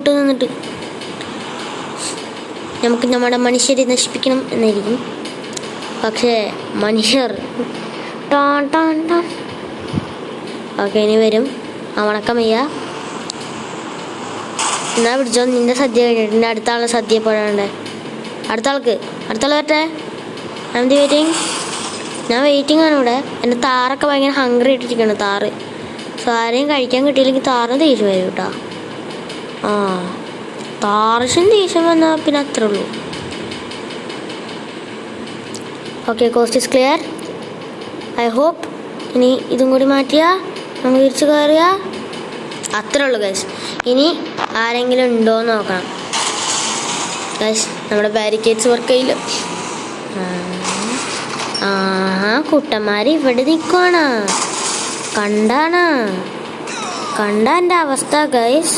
നിന്നിട്ട് നമുക്ക് നമ്മുടെ മനുഷ്യരെ നശിപ്പിക്കണം എന്നായിരിക്കും. പക്ഷേ മനുഷ്യർ ഓക്കെ ഇനി വരും. വണക്കമയ്യ, എന്നാ പിടിച്ചോ, നിന്റെ സദ്യ കഴിഞ്ഞിട്ടുണ്ട്. അടുത്ത ആളെ സദ്യ പോരാണ്ടേ. അടുത്ത ആൾ വരട്ടെ. I M the waiting. ഞാൻ വെയിറ്റിംഗ് ആണ് ഇവിടെ. എൻ്റെ താറൊക്കെ ഭയങ്കര ഹംഗ്രി ഇട്ടിരിക്കുകയാണ്. താറ് ആരെയും കഴിക്കാൻ കിട്ടിയില്ലെങ്കിൽ താറിന് ദേഷ്യം വരും കേട്ടോ. താറിന് ദേഷ്യം വന്നാൽ പിന്നെ അത്രേ ഉള്ളൂ. Okay, cost is clear. I hope ഇനി ഇതും കൂടി മാറ്റിയാൽ നമുക്ക് തിരിച്ച് കയറിയ അത്രേ ഉള്ളൂ ഗൈസ്. ഇനി ആരെങ്കിലും ഉണ്ടോ എന്ന് നോക്കണം ഗൈസ്. നമ്മുടെ ബാരിക്കേഡ്സ് വർക്ക് ചെയ്യില്ല. കുട്ടന്മാർ ഇവിടെ നിൽക്കുവാണ്. കണ്ട എൻ്റെ അവസ്ഥ ഗൈസ്.